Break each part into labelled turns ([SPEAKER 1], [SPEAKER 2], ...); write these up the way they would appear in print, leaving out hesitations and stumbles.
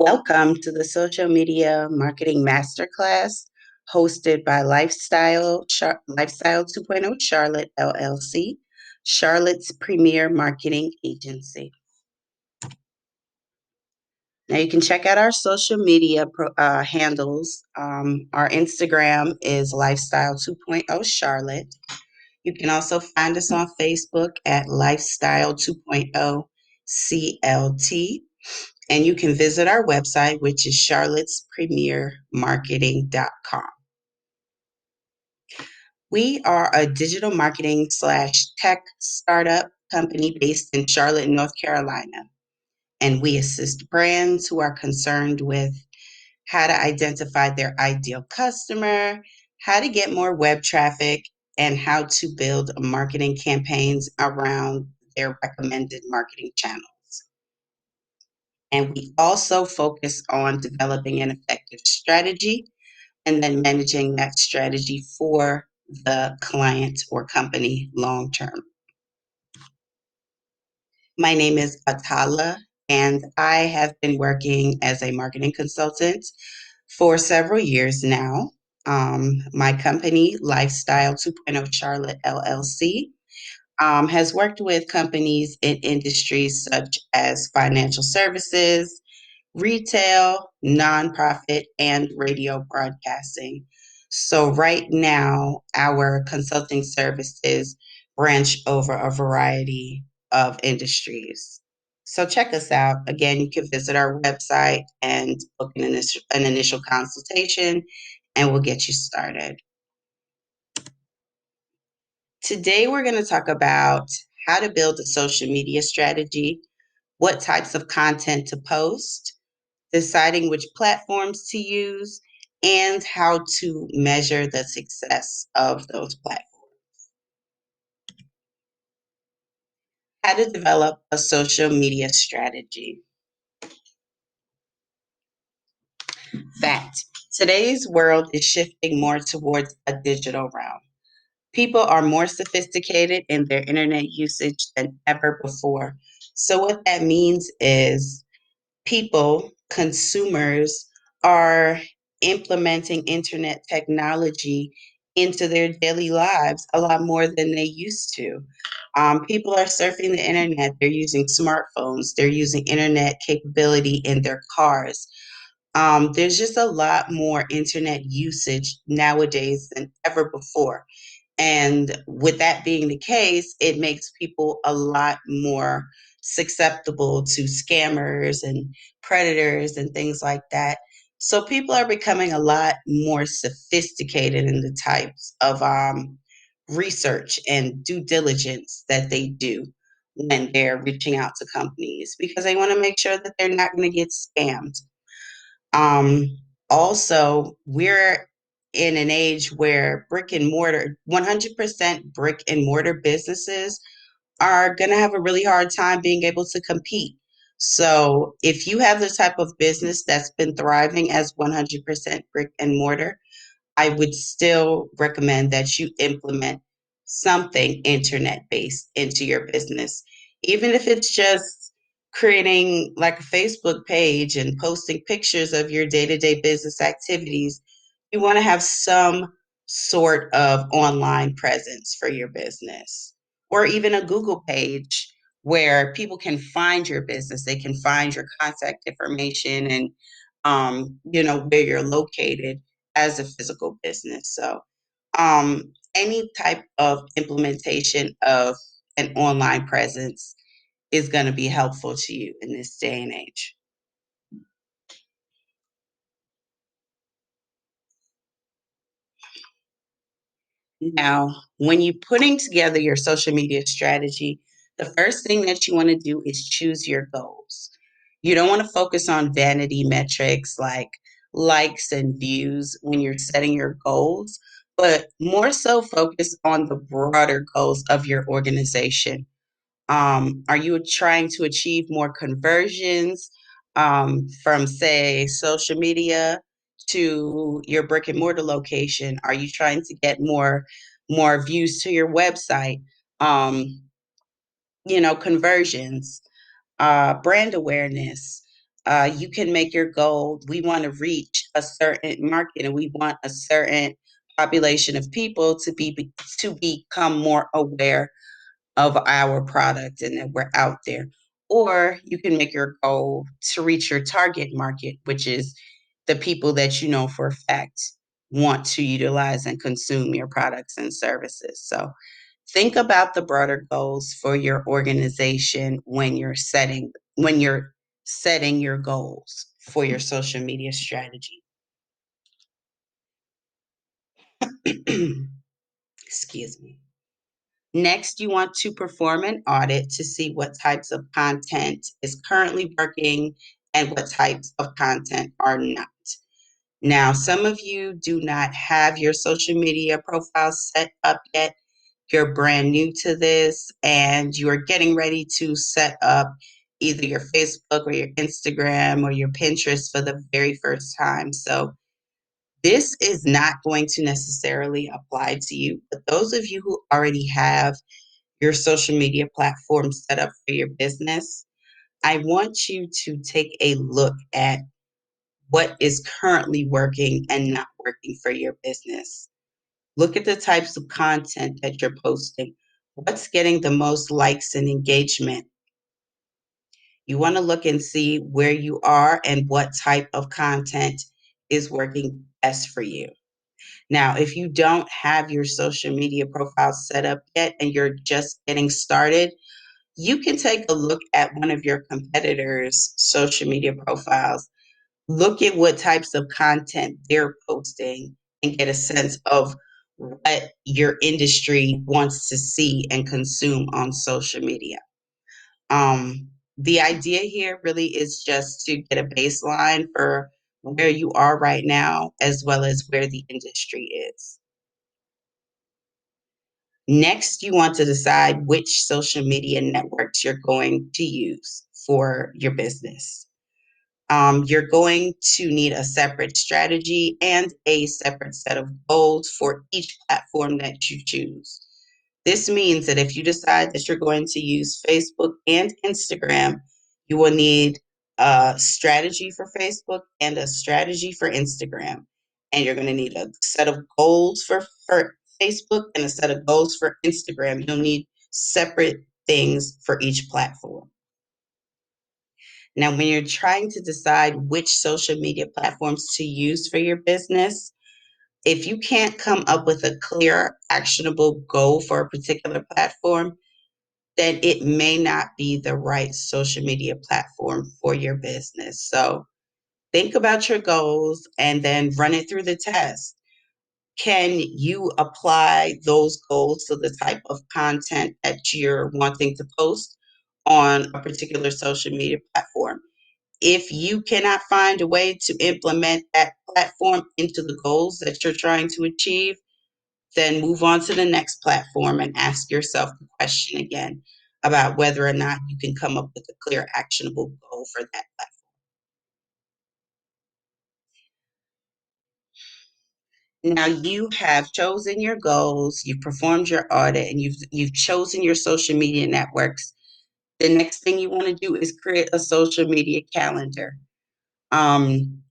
[SPEAKER 1] Welcome to the Social Media Marketing Masterclass hosted by Lifestyle 2.0 Charlotte LLC, Charlotte's premier marketing agency. Now you can check out our social media handles. Our Instagram is Lifestyle 2.0 Charlotte. You can also find us on Facebook at Lifestyle 2.0 CLT. And you can visit our website, which is charlottespremiermarketing.com. We are a digital marketing / tech startup company based in Charlotte, North Carolina. And we assist brands who are concerned with how to identify their ideal customer, how to get more web traffic, and how to build marketing campaigns around their recommended marketing channels. And we also focus on developing an effective strategy and then managing that strategy for the client or company long term. My name is Atala, and I have been working as a marketing consultant for several years now. My company, Lifestyle 2.0 Charlotte LLC, has worked with companies in industries such as financial services, retail, nonprofit, and radio broadcasting. So, right now, our consulting services branch over a variety of industries. So, check us out. Again, you can visit our website and book an initial consultation, and we'll get you started. Today, we're going to talk about how to build a social media strategy, what types of content to post, deciding which platforms to use, and how to measure the success of those platforms. How to develop a social media strategy. Fact: today's world is shifting more towards a digital realm. People are more sophisticated in their internet usage than ever before. So, what that means is people, consumers, are implementing internet technology into their daily lives a lot more than they used to. People are surfing the internet, they're using smartphones, they're using internet capability in their cars. There's just a lot more internet usage nowadays than ever before. And with that being the case, it makes people a lot more susceptible to scammers and predators and things like that. So people are becoming a lot more sophisticated in the types of research and due diligence that they do when they're reaching out to companies because they want to make sure that they're not going to get scammed. Um, Also, we're in an age where brick and mortar, 100% brick and mortar businesses are going to have a really hard time being able to compete. So, if you have the type of business that's been thriving as 100% brick and mortar, I would still recommend that you implement something internet based into your business, even if it's just creating like a Facebook page and posting pictures of your day to day business activities. You want to have some sort of online presence for your business, or even a Google page where people can find your business. They can find your contact information and where you're located as a physical business. So, any type of implementation of an online presence is going to be helpful to you in this day and age. Now, when you're putting together your social media strategy, the first thing that you want to do is choose your goals. You don't want to focus on vanity metrics like likes and views when you're setting your goals, but more so focus on the broader goals of your organization. Are you trying to achieve more conversions from, say, social media to your brick and mortar location? Are you trying to get more views to your website? Conversions, brand awareness. You can make your goal. We want to reach a certain market, and we want a certain population of people to become more aware of our product and that we're out there. Or you can make your goal to reach your target market, which is the people that you know for a fact want to utilize and consume your products and services. So think about the broader goals for your organization when you're setting your goals for your social media strategy. Excuse me. Next, you want to perform an audit to see what types of content is currently working and what types of content are not. Now, some of you do not have your social media profile set up yet. You're brand new to this and you are getting ready to set up either your Facebook or your Instagram or your Pinterest for the very first time. So, this is not going to necessarily apply to you, but those of you who already have your social media platform set up for your business, I want you to take a look at what is currently working and not working for your business. Look at the types of content that you're posting. What's getting the most likes and engagement? You want to look and see where you are and what type of content is working best for you. Now, if you don't have your social media profile set up yet and you're just getting started, you can take a look at one of your competitors' social media profiles. Look at what types of content they're posting and get a sense of what your industry wants to see and consume on social media. The idea here really is just to get a baseline for where you are right now, as well as where the industry is. Next, you want to decide which social media networks you're going to use for your business. You're going to need a separate strategy and a separate set of goals for each platform that you choose. This means that if you decide that you're going to use Facebook and Instagram, you will need a strategy for Facebook and a strategy for Instagram. And you're going to need a set of goals for Facebook and a set of goals for Instagram. You'll need separate things for each platform. Now, when you're trying to decide which social media platforms to use for your business, if you can't come up with a clear, actionable goal for a particular platform, then it may not be the right social media platform for your business. So think about your goals and then run it through the test. Can you apply those goals to the type of content that you're wanting to post on a particular social media platform? If you cannot find a way to implement that platform into the goals that you're trying to achieve, then move on to the next platform and ask yourself the question again about whether or not you can come up with a clear, actionable goal for that platform. Now you have chosen your goals, you've performed your audit, and you've chosen your social media networks. The next thing you want to do is create a social media calendar. Um,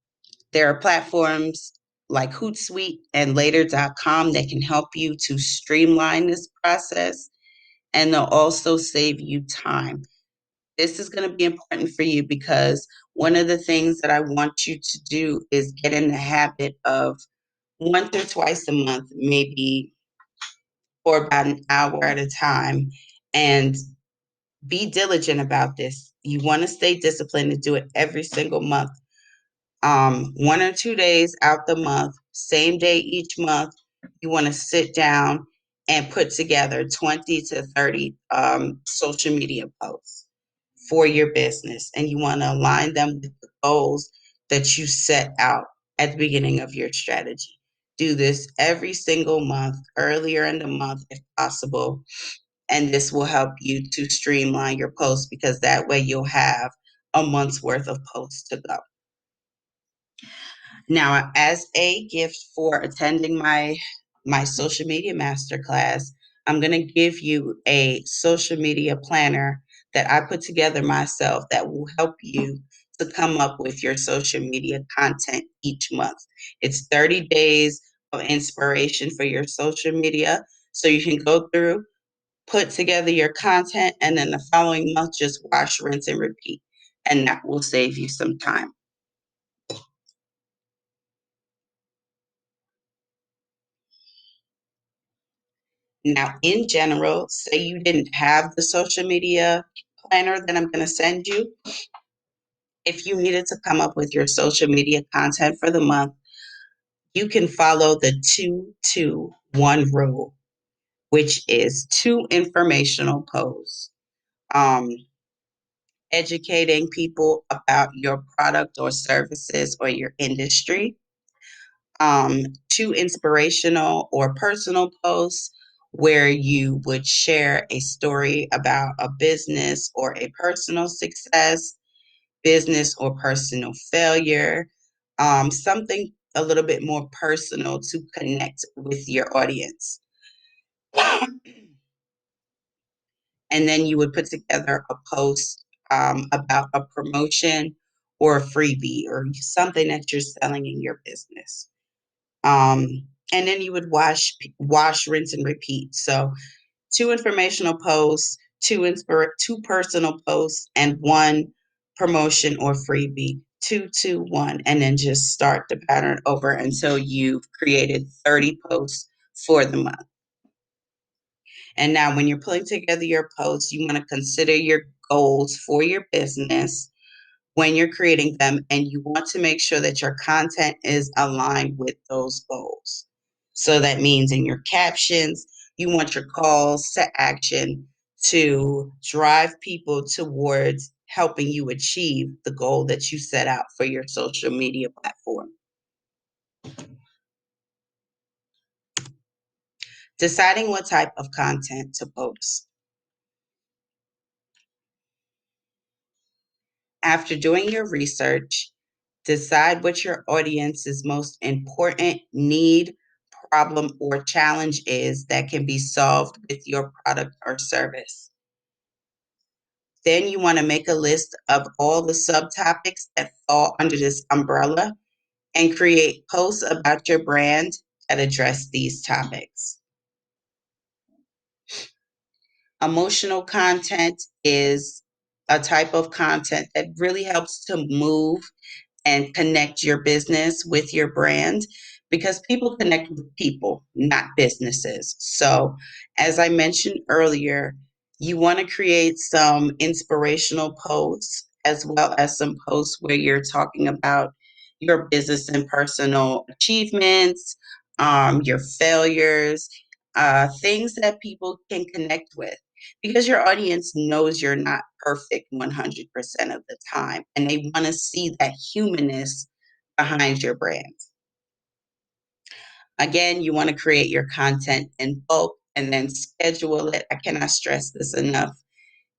[SPEAKER 1] There are platforms like Hootsuite and Later.com that can help you to streamline this process, and they'll also save you time. This is going to be important for you because one of the things that I want you to do is get in the habit of once or twice a month, maybe for about an hour at a time, and be diligent about this. You want to stay disciplined and do it every single month. 1 or 2 days out the month, same day each month, you want to sit down and put together 20 to 30 social media posts for your business. And you want to align them with the goals that you set out at the beginning of your strategy. Do this every single month, earlier in the month if possible. And this will help you to streamline your posts because that way you'll have a month's worth of posts to go. Now, as a gift for attending my social media masterclass, I'm going to give you a social media planner that I put together myself that will help you to come up with your social media content each month. It's 30 days of inspiration for your social media. So you can go through, put together your content, and then the following month, just wash, rinse, and repeat. And that will save you some time. Now, in general, say you didn't have the social media planner that I'm going to send you. If you needed to come up with your social media content for the month, you can follow the 2-2-1 rule, which is 2 informational posts, um, educating people about your product or services or your industry, 2 inspirational or personal posts where you would share a story about a business or a personal success, business or personal failure, something a little bit more personal to connect with your audience. And then you would put together a post about a promotion or a freebie or something that you're selling in your business. Um, and then you would wash, rinse, and repeat. So 2 informational posts, 2 personal posts, and 1 promotion or freebie. 2-2-1, and then just start the pattern over until you've created 30 posts for the month. And now, when you're putting together your posts, you want to consider your goals for your business when you're creating them, and you want to make sure that your content is aligned with those goals. So that means in your captions, you want your calls to action to drive people towards helping you achieve the goal that you set out for your social media platform. Deciding what type of content to post. After doing your research, decide what your audience's most important need, problem, or challenge is that can be solved with your product or service. Then you want to make a list of all the subtopics that fall under this umbrella and create posts about your brand that address these topics. Emotional content is a type of content that really helps to move and connect your business with your brand, because people connect with people, not businesses. So, as I mentioned earlier, you want to create some inspirational posts as well as some posts where you're talking about your business and personal achievements, your failures, things that people can connect with, because your audience knows you're not perfect 100% of the time, and they want to see that humanness behind your brand. Again, you want to create your content in bulk and then schedule it. I cannot stress this enough.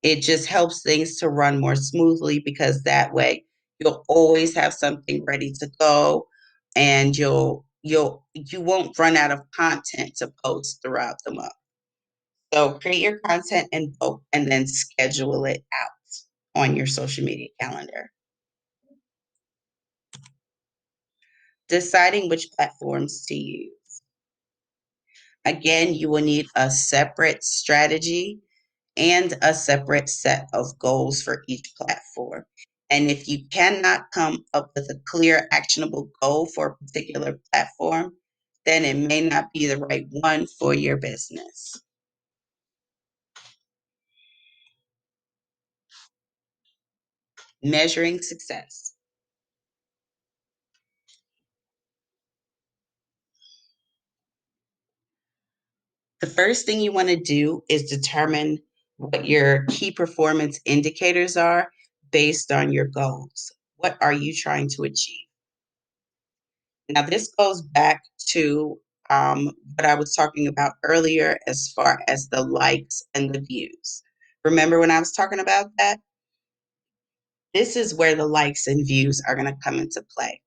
[SPEAKER 1] It just helps things to run more smoothly, because that way you'll always have something ready to go, and you won't run out of content to post throughout the month. So create your content in bulk and then schedule it out on your social media calendar. Deciding which platforms to use. Again, you will need a separate strategy and a separate set of goals for each platform. And if you cannot come up with a clear, actionable goal for a particular platform, then it may not be the right one for your business. Measuring success. The first thing you want to do is determine what your key performance indicators are based on your goals. What are you trying to achieve? Now, this goes back to what I was talking about earlier as far as the likes and the views. Remember when I was talking about that? This is where the likes and views are going to come into play.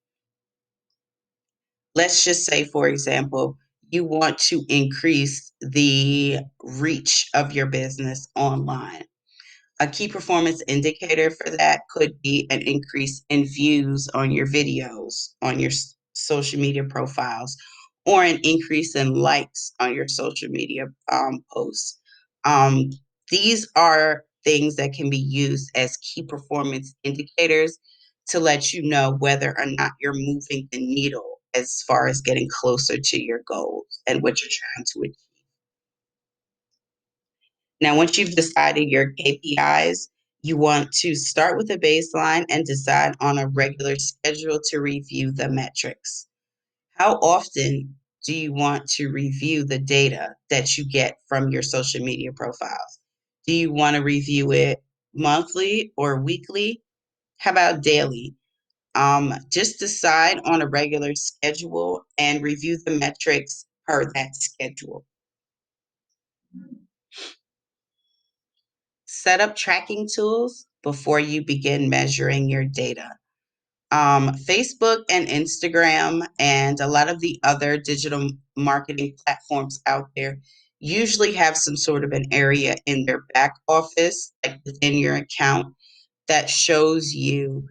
[SPEAKER 1] Let's just say, for example, you want to increase the reach of your business online. A key performance indicator for that could be an increase in views on your videos, on your social media profiles, or an increase in likes on your social media posts. Um, these are things that can be used as key performance indicators to let you know whether or not you're moving the needle as far as getting closer to your goals and what you're trying to achieve. Now, once you've decided your KPIs, you want to start with a baseline and decide on a regular schedule to review the metrics. How often do you want to review the data that you get from your social media profiles? Do you want to review it monthly or weekly? How about daily? Just decide on a regular schedule and review the metrics per that schedule. Set up tracking tools before you begin measuring your data. Facebook and Instagram and a lot of the other digital marketing platforms out there usually have some sort of an area in their back office, like within your account, that shows you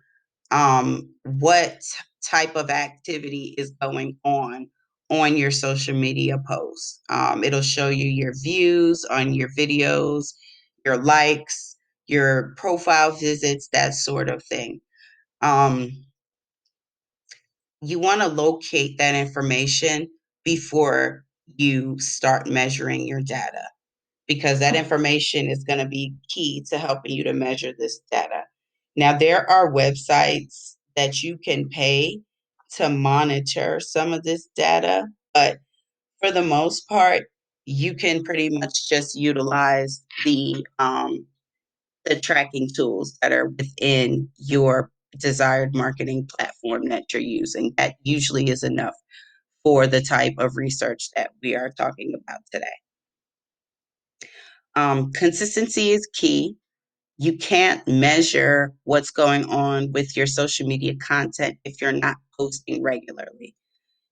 [SPEAKER 1] what type of activity is going on your social media posts. It'll show you your views on your videos, your likes, your profile visits, that sort of thing. Um, you want to locate that information before you start measuring your data because that information is going to be key to helping you to measure this data. Now, there are websites that you can pay to monitor some of this data, but for the most part, you can pretty much just utilize the tracking tools that are within your desired marketing platform that you're using. That usually is enough for the type of research that we are talking about today. Consistency is key. You can't measure what's going on with your social media content if you're not posting regularly.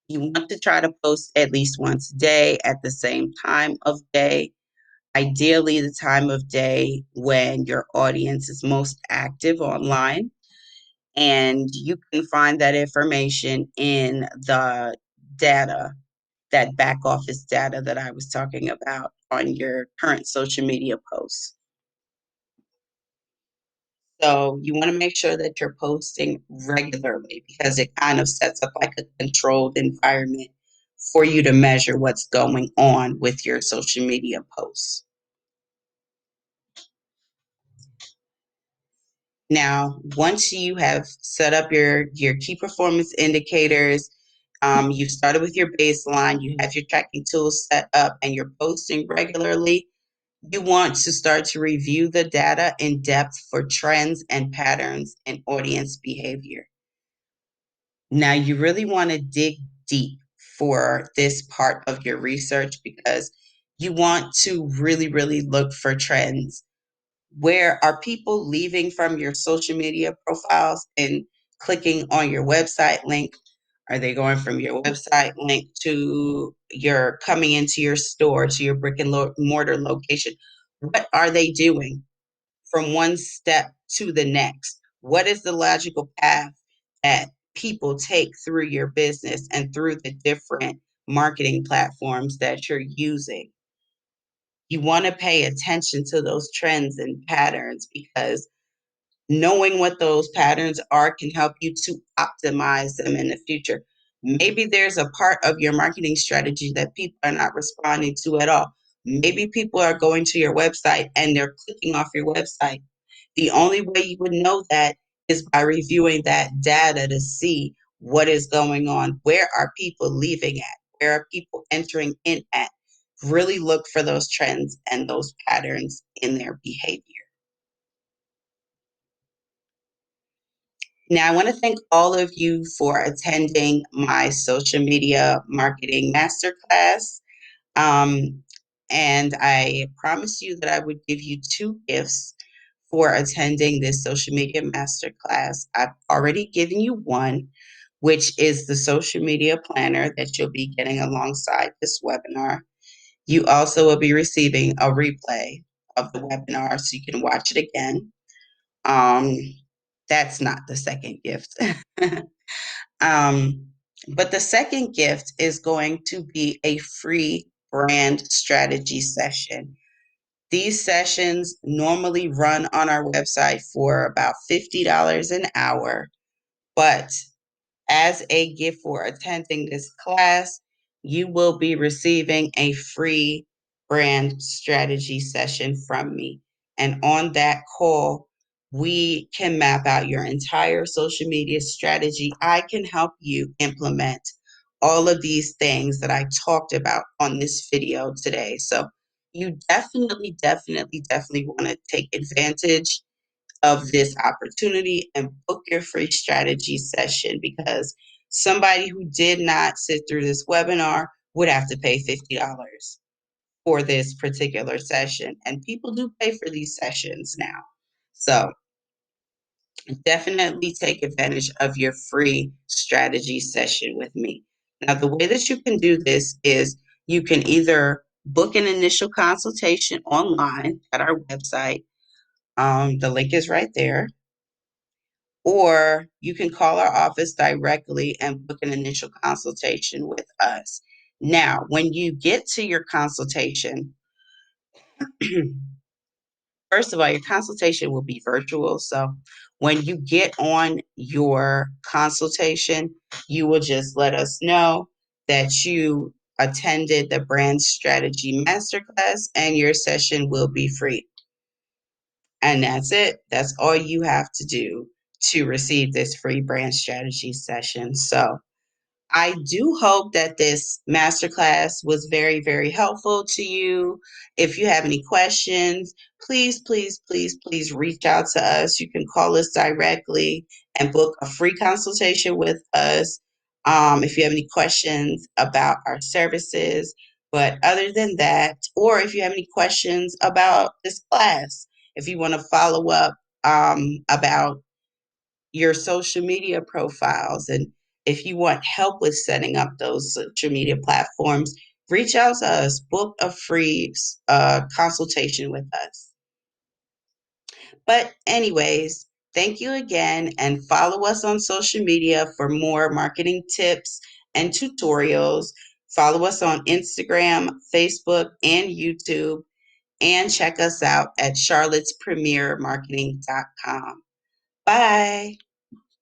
[SPEAKER 1] You want to try to post at least once a day at the same time of day, ideally the time of day when your audience is most active online. And you can find that information in the data, that back office data that I was talking about on your current social media posts. So you want to make sure that you're posting regularly because it kind of sets up like a controlled environment for you to measure what's going on with your social media posts. Now, once you have set up your key performance indicators, you started with your baseline, you have your tracking tools set up, and you're posting regularly, you want to start to review the data in depth for trends and patterns in audience behavior. Now, you really want to dig deep for this part of your research because you want to really, really look for trends. Where are people leaving from your social media profiles and clicking on your website link? Are they going from your website link to your coming into your store, to your brick and mortar location? What are they doing from one step to the next? What is the logical path that people take through your business and through the different marketing platforms that you're using? You want to pay attention to those trends and patterns because knowing what those patterns are can help you to optimize them in the future. Maybe there's a part of your marketing strategy that people are not responding to at all. Maybe people are going to your website and they're clicking off your website. The only way you would know that is by reviewing that data to see what is going on. Where are people leaving at? Where are people entering in at? Really look for those trends and those patterns in their behavior. Now, I want to thank all of you for attending my social media marketing masterclass. Um, and I promised you that I would give you two gifts for attending this social media masterclass. I've already given you one, which is the social media planner that you'll be getting alongside this webinar. You also will be receiving a replay of the webinar so you can watch it again. Um, that's not the second gift. um, but the second gift is going to be a free brand strategy session. These sessions normally run on our website for about $50 an hour, but as a gift for attending this class, you will be receiving a free brand strategy session from me. And on that call, we can map out your entire social media strategy. I can help you implement all of these things that I talked about on this video today. So you definitely want to take advantage of this opportunity and book your free strategy session, because somebody who did not sit through this webinar would have to pay $50 for this particular session. And people do pay for these sessions now. So definitely take advantage of your free strategy session with me. Now, the way that you can do this is you can either book an initial consultation online at our website. The link is right there. Or you can call our office directly and book an initial consultation with us. Now, when you get to your consultation, first of all, your consultation will be virtual. So when you get on your consultation, you will just let us know that you attended the brand strategy masterclass and your session will be free. And that's it. That's all you have to do to receive this free brand strategy session. So I do hope that this masterclass was very helpful to you. If you have any questions, please reach out to us. You can call us directly and book a free consultation with us if you have any questions about our services. But other than that, or if you have any questions about this class, if you want to follow up about your social media profiles, and if you want help with setting up those social media platforms, reach out to us, book a free consultation with us. But anyways, thank you again, and follow us on social media for more marketing tips and tutorials. Follow us on Instagram, Facebook, and YouTube, and check us out at charlottespremiermarketing.com. Bye.